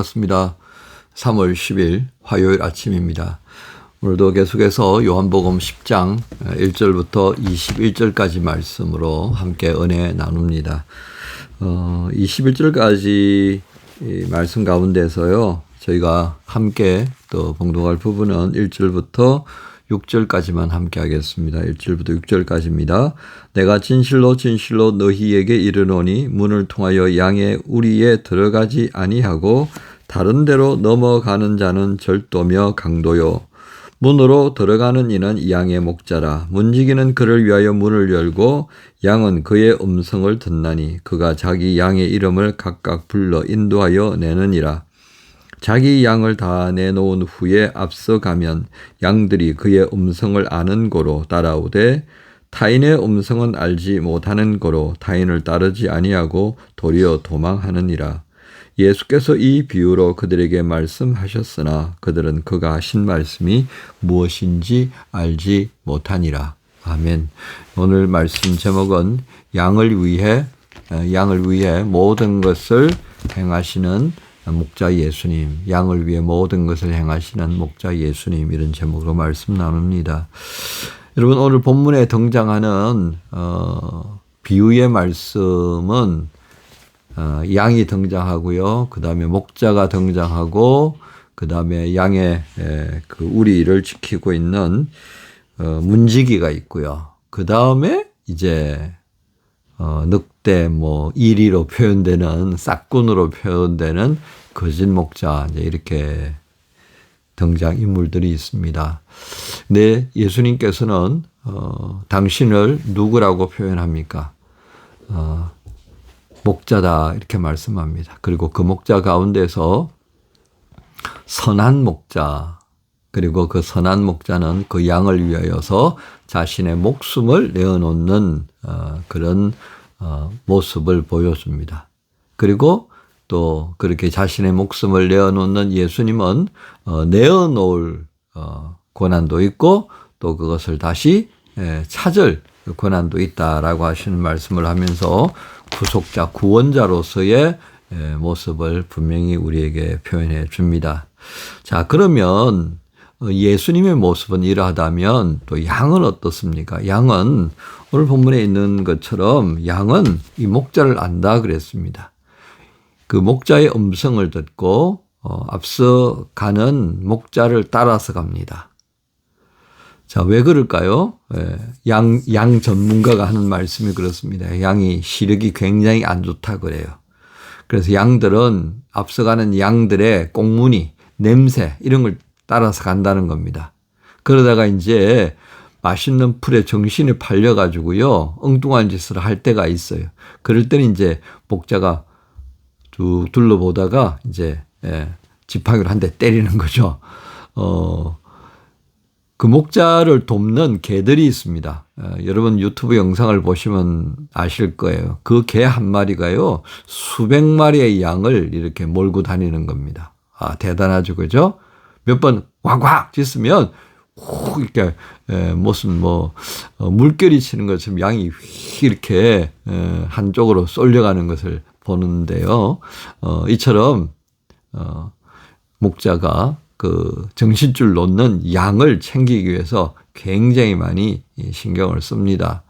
반갑습니다. 3월 10일 화요일 아침입니다. 오늘도 계속해서 요한복음 10장 1절부터 21절까지 말씀으로 함께 은혜 나눕니다. 21절까지 말씀 가운데서요, 저희가 함께 또 봉독할 부분은 1절부터 6절까지만 함께 하겠습니다. 1절부터 6절까지입니다. 내가 진실로 진실로 너희에게 이르노니 문을 통하여 양의 우리에 들어가지 아니하고 다른 데로 넘어가는 자는 절도며 강도요. 문으로 들어가는 이는 양의 목자라. 문지기는 그를 위하여 문을 열고 양은 그의 음성을 듣나니 그가 자기 양의 이름을 각각 불러 인도하여 내느니라. 자기 양을 다 내놓은 후에 앞서가면 양들이 그의 음성을 아는 고로 따라오되 타인의 음성은 알지 못하는 고로 타인을 따르지 아니하고 도리어 도망하느니라. 예수께서 이 비유로 그들에게 말씀하셨으나 그들은 그가 하신 말씀이 무엇인지 알지 못하니라. 아멘. 오늘 말씀 제목은 양을 위해 모든 것을 행하시는 목자 예수님, 양을 위해 모든 것을 행하시는 목자 예수님, 이런 제목으로 말씀 나눕니다. 여러분, 오늘 본문에 등장하는 비유의 말씀은 양이 등장하고요, 그 다음에 목자가 등장하고, 그 다음에 양의 그 우리를 지키고 있는 문지기가 있고요. 그 다음에 이제 늑대, 이리로 표현되는 싹군으로 표현되는 거짓 목자, 이제 이렇게 등장 인물들이 있습니다. 근데 예수님께서는 당신을 누구라고 표현합니까? 목자다, 이렇게 말씀합니다. 그리고 그 목자 가운데서 선한 목자, 그리고 그 선한 목자는 그 양을 위하여서 자신의 목숨을 내어놓는 그런 모습을 보여줍니다. 그리고 또 그렇게 자신의 목숨을 내어놓는 예수님은 내어놓을 권한도 있고 또 그것을 다시 찾을 권한도 있다라고 하시는 말씀을 하면서 구속자, 구원자로서의 모습을 분명히 우리에게 표현해 줍니다. 자, 그러면 예수님의 모습은 이러하다면 또 양은 어떻습니까? 양은 오늘 본문에 있는 것처럼 양은 이 목자를 안다 그랬습니다. 그 목자의 음성을 듣고 앞서 가는 목자를 따라서 갑니다. 자, 왜 그럴까요? 양 전문가가 하는 말씀이 그렇습니다. 양이 시력이 굉장히 안 좋다 그래요. 그래서 양들은 앞서가는 양들의 꽁무니, 냄새 이런 걸 따라서 간다는 겁니다. 그러다가 이제 맛있는 풀에 정신이 팔려가지고요, 엉뚱한 짓을 할 때가 있어요. 그럴 때는 이제 목자가 쭉 둘러보다가 이제 지팡이로 한 대 때리는 거죠. 그 목자를 돕는 개들이 있습니다. 여러분 유튜브 영상을 보시면 아실 거예요. 그 개 한 마리가요, 수백 마리의 양을 이렇게 몰고 다니는 겁니다. 아, 대단하죠, 그죠? 몇 번 꽉꽉 짖으면 훅 이렇게 무슨 물결이 치는 것처럼 양이 휙 이렇게 한쪽으로 쏠려가는 것을 보는데요. 이처럼 목자가 그 정신줄 놓는 양을 챙기기 위해서 굉장히 많이 신경을 씁니다.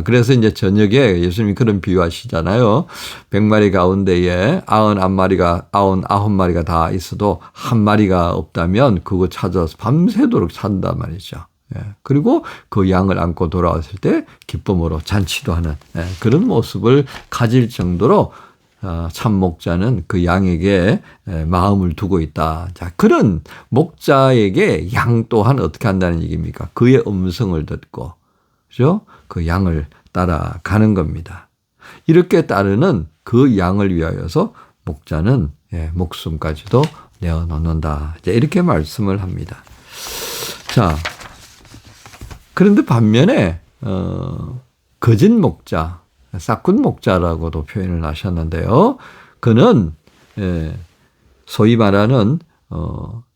그래서 이제 저녁에 예수님이 그런 비유하시잖아요. 100마리 가운데에 99마리가 다 있어도 한 마리가 없다면 그거 찾아서 밤새도록 찾는단 말이죠. 그리고 그 양을 안고 돌아왔을 때 기쁨으로 잔치도 하는 그런 모습을 가질 정도로 참 목자는 그 양에게 마음을 두고 있다. 자, 그런 목자에게 양 또한 어떻게 한다는 얘기입니까? 그의 음성을 듣고, 그죠? 그 양을 따라가는 겁니다. 이렇게 따르는 그 양을 위하여서 목자는 목숨까지도 내어놓는다. 이렇게 말씀을 합니다. 자, 그런데 반면에 거짓 목자, 싹군 목자라고도 표현을 하셨는데요. 그는 소위 말하는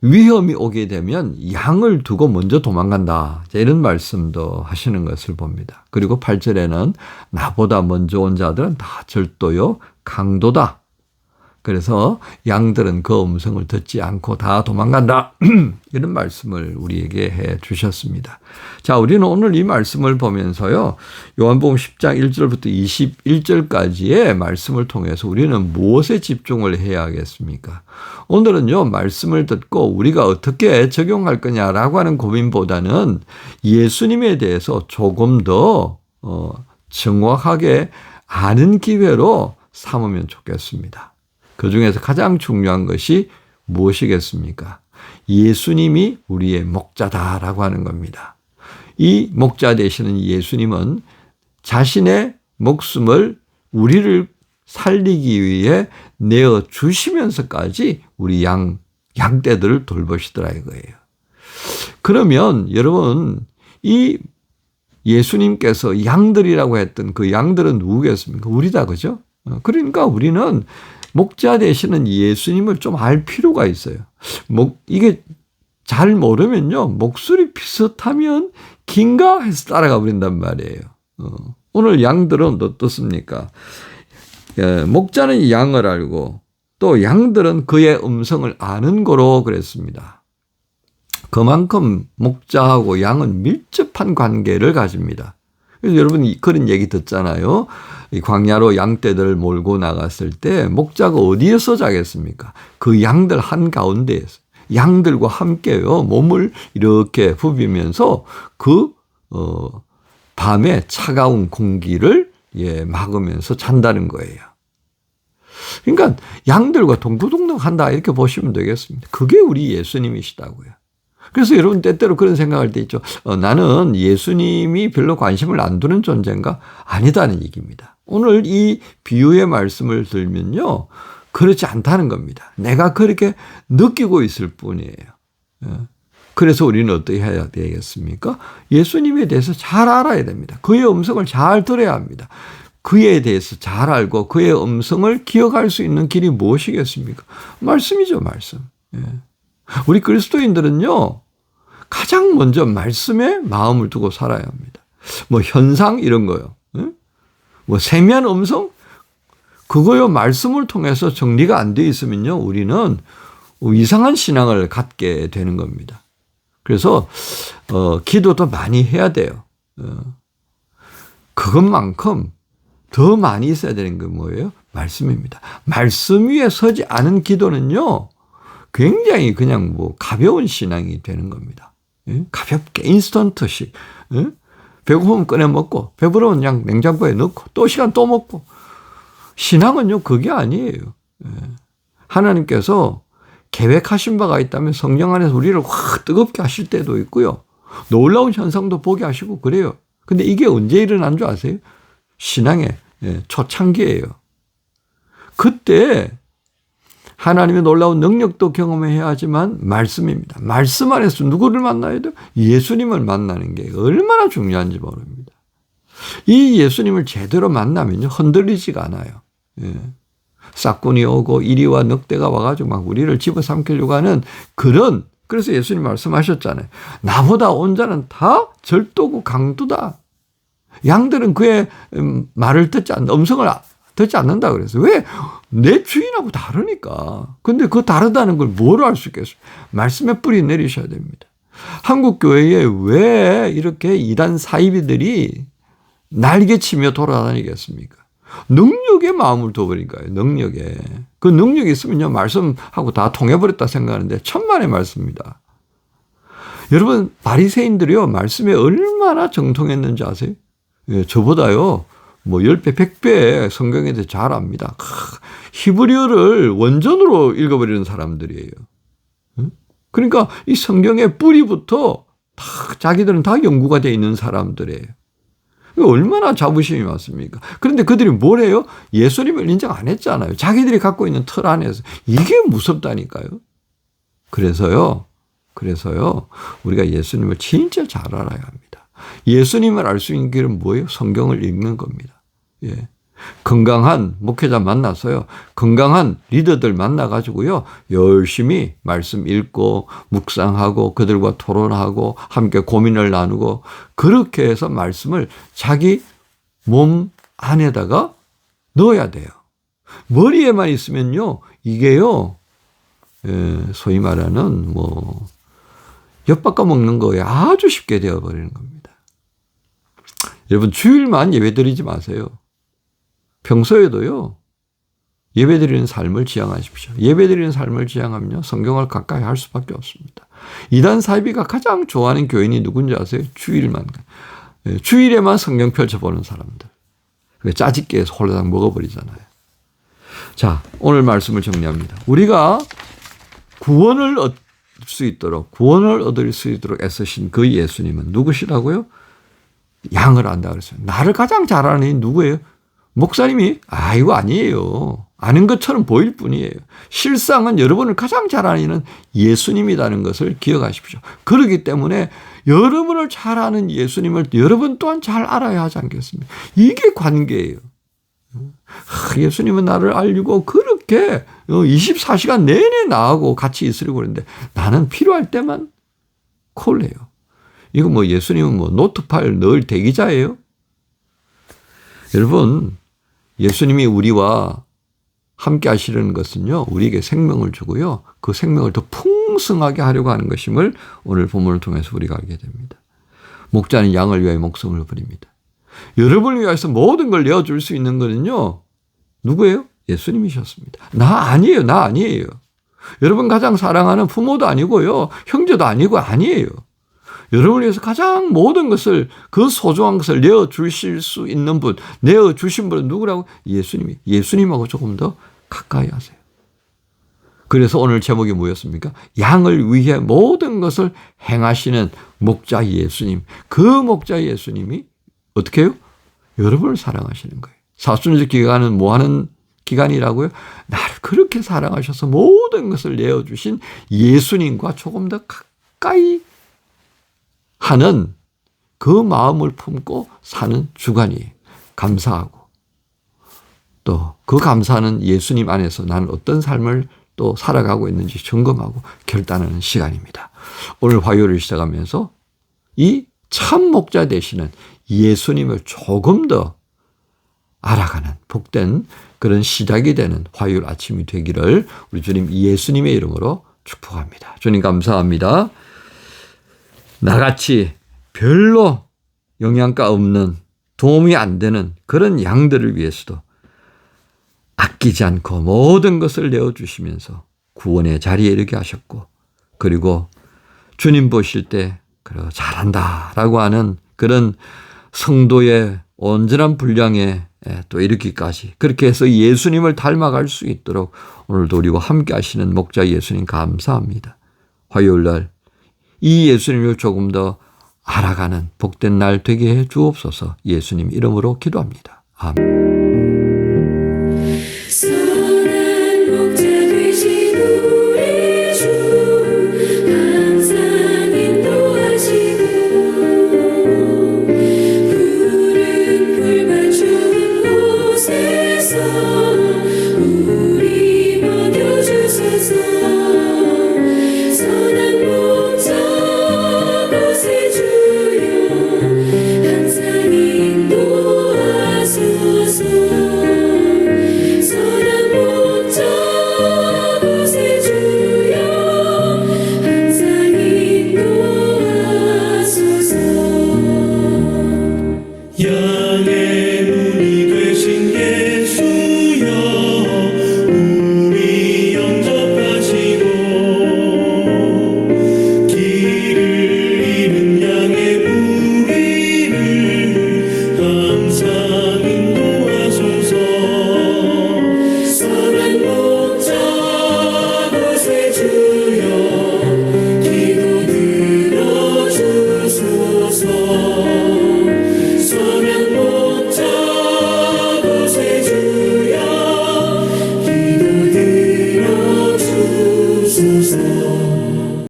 위험이 오게 되면 양을 두고 먼저 도망간다. 이런 말씀도 하시는 것을 봅니다. 그리고 8절에는 나보다 먼저 온 자들은 다 절도요, 강도다. 그래서 양들은 그 음성을 듣지 않고 다 도망간다. 이런 말씀을 우리에게 해 주셨습니다. 자, 우리는 오늘 이 말씀을 보면서요. 요한복음 10장 1절부터 21절까지의 말씀을 통해서 우리는 무엇에 집중을 해야 하겠습니까? 오늘은요. 말씀을 듣고 우리가 어떻게 적용할 거냐라고 하는 고민보다는 예수님에 대해서 조금 더 정확하게 아는 기회로 삼으면 좋겠습니다. 그 중에서 가장 중요한 것이 무엇이겠습니까? 예수님이 우리의 목자다라고 하는 겁니다. 이 목자 되시는 예수님은 자신의 목숨을 우리를 살리기 위해 내어주시면서까지 우리 양떼들을 돌보시더라 이거예요. 그러면 여러분 이 예수님께서 양들이라고 했던 그 양들은 누구겠습니까? 우리다, 그죠? 그러니까 우리는 목자 되시는 예수님을 좀 알 필요가 있어요. 이게 잘 모르면요. 목소리 비슷하면 긴가 해서 따라가 버린단 말이에요. 오늘 양들은 어떻습니까? 목자는 양을 알고 또 양들은 그의 음성을 아는 거로 그랬습니다. 그만큼 목자하고 양은 밀접한 관계를 가집니다. 그래서 여러분 그런 얘기 듣잖아요. 이 광야로 양떼들을 몰고 나갔을 때 목자가 어디에서 자겠습니까? 그 양들 한가운데에서 양들과 함께요. 몸을 이렇게 부비면서 그 밤에 차가운 공기를 막으면서 잔다는 거예요. 그러니까 양들과 동고동락한다 이렇게 보시면 되겠습니다. 그게 우리 예수님이시다고요. 그래서 여러분 때때로 그런 생각할 때 있죠. 나는 예수님이 별로 관심을 안 두는 존재인가? 아니다는 얘기입니다. 오늘 이 비유의 말씀을 들면요. 그렇지 않다는 겁니다. 내가 그렇게 느끼고 있을 뿐이에요. 그래서 우리는 어떻게 해야 되겠습니까? 예수님에 대해서 잘 알아야 됩니다. 그의 음성을 잘 들어야 합니다. 그에 대해서 잘 알고 그의 음성을 기억할 수 있는 길이 무엇이겠습니까? 말씀이죠, 말씀. 우리 그리스도인들은요, 가장 먼저 말씀에 마음을 두고 살아야 합니다. 뭐 현상 이런 거요. 뭐 세미한 음성? 그거요, 말씀을 통해서 정리가 안 돼 있으면요, 우리는 이상한 신앙을 갖게 되는 겁니다. 그래서, 기도도 많이 해야 돼요. 그것만큼 더 많이 있어야 되는 건 뭐예요? 말씀입니다. 말씀 위에 서지 않은 기도는요, 굉장히 그냥 뭐 가벼운 신앙이 되는 겁니다. 가볍게 인스턴트식. 배고프면 꺼내 먹고 배부르면 그냥 냉장고에 넣고 또 시간 또 먹고. 신앙은요 그게 아니에요. 하나님께서 계획하신 바가 있다면 성령 안에서 우리를 확 뜨겁게 하실 때도 있고요. 놀라운 현상도 보게 하시고 그래요. 근데 이게 언제 일어난 줄 아세요? 신앙의 초창기예요. 그때 하나님의 놀라운 능력도 경험해야 하지만 말씀입니다. 말씀 안에서 누구를 만나야 돼요? 예수님을 만나는 게 얼마나 중요한지 모릅니다. 이 예수님을 제대로 만나면요 흔들리지가 않아요. 싹군이 오고 이리와 늑대가 와가지고 막 우리를 집어삼키려고 하는 그래서 예수님 말씀하셨잖아요. 나보다 온 자는 다 절도고 강도다. 양들은 그의 말을 음성을 듣지 않는다 그래서. 왜? 내 주인하고 다르니까. 근데 그 다르다는 걸 뭐로 알 수 있겠어요? 말씀에 뿌리 내리셔야 됩니다. 한국 교회에 왜 이렇게 이단 사이비들이 날개치며 돌아다니겠습니까? 능력에 마음을 둬버리니까요. 능력에. 그 능력이 있으면요. 말씀하고 다 통해버렸다 생각하는데 천만의 말씀입니다. 여러분 바리새인들이요. 말씀에 얼마나 정통했는지 아세요? 저보다요. 뭐 10배, 100배 성경에 대해 잘 압니다. 히브리어를 원전으로 읽어버리는 사람들이에요. 그러니까 이 성경의 뿌리부터 자기들은 다 연구가 되어 있는 사람들이에요. 얼마나 자부심이 많습니까? 그런데 그들이 뭘 해요? 예수님을 인정 안 했잖아요. 자기들이 갖고 있는 틀 안에서. 이게 무섭다니까요. 그래서요, 우리가 예수님을 진짜 잘 알아야 합니다. 예수님을 알 수 있는 길은 뭐예요? 성경을 읽는 겁니다. 건강한 목회자 만나서요. 건강한 리더들 만나가지고요. 열심히 말씀 읽고 묵상하고 그들과 토론하고 함께 고민을 나누고 그렇게 해서 말씀을 자기 몸 안에다가 넣어야 돼요. 머리에만 있으면요. 이게요, 소위 말하는 엿바꿔 먹는 거에 아주 쉽게 되어버리는 겁니다. 여러분, 주일만 예배드리지 마세요. 평소에도요, 예배드리는 삶을 지향하십시오. 예배드리는 삶을 지향하면요, 성경을 가까이 할 수밖에 없습니다. 이단 사이비가 가장 좋아하는 교인이 누군지 아세요? 주일에만 성경 펼쳐보는 사람들. 짜집게 해서 홀라당 먹어버리잖아요. 자, 오늘 말씀을 정리합니다. 우리가 구원을 얻을 수 있도록 애쓰신 그 예수님은 누구시라고요? 양을 안다 그랬어요. 나를 가장 잘 아는 이는 누구예요? 목사님이? 이거 아니에요. 아는 것처럼 보일 뿐이에요. 실상은 여러분을 가장 잘 아는 이는 예수님이라는 것을 기억하십시오. 그렇기 때문에 여러분을 잘 아는 예수님을 여러분 또한 잘 알아야 하지 않겠습니까? 이게 관계예요. 예수님은 나를 알고 그렇게 24시간 내내 나하고 같이 있으려고 그러는데 나는 필요할 때만 콜해요. 이거 예수님은 노트 파일 늘 대기자예요? 여러분, 예수님이 우리와 함께 하시려는 것은요, 우리에게 생명을 주고요, 그 생명을 더 풍성하게 하려고 하는 것임을 오늘 본문을 통해서 우리가 알게 됩니다. 목자는 양을 위하여 목숨을 버립니다. 여러분을 위해서 모든 걸 내어줄 수 있는 것은요, 누구예요? 예수님이셨습니다. 나 아니에요. 여러분 가장 사랑하는 부모도 아니고요, 형제도 아니에요. 여러분을 위해서 가장 모든 것을, 그 소중한 것을 내어주실 수 있는 분, 내어주신 분은 누구라고? 예수님하고 조금 더 가까이 하세요. 그래서 오늘 제목이 뭐였습니까? 양을 위해 모든 것을 행하시는 목자 예수님. 그 목자 예수님이 어떻게 해요? 여러분을 사랑하시는 거예요. 사순절 기간은 뭐 하는 기간이라고요? 나를 그렇게 사랑하셔서 모든 것을 내어주신 예수님과 조금 더 가까이 하는 그 마음을 품고 사는 주간이에요. 감사하고 또 그 감사하는 예수님 안에서 나는 어떤 삶을 또 살아가고 있는지 점검하고 결단하는 시간입니다. 오늘 화요일을 시작하면서 이 참 목자 되시는 예수님을 조금 더 알아가는 복된 그런 시작이 되는 화요일 아침이 되기를 우리 주님 예수님의 이름으로 축복합니다. 주님 감사합니다. 나같이 별로 영양가 없는, 도움이 안 되는 그런 양들을 위해서도 아끼지 않고 모든 것을 내어주시면서 구원의 자리에 이르게 하셨고, 그리고 주님 보실 때 잘한다라고 하는 그런 성도의 온전한 분량에 또 이르기까지, 그렇게 해서 예수님을 닮아갈 수 있도록 오늘도 우리와 함께 하시는 목자 예수님 감사합니다. 화요일 날 이 예수님을 조금 더 알아가는 복된 날 되게 해 주옵소서. 예수님 이름으로 기도합니다. 아멘.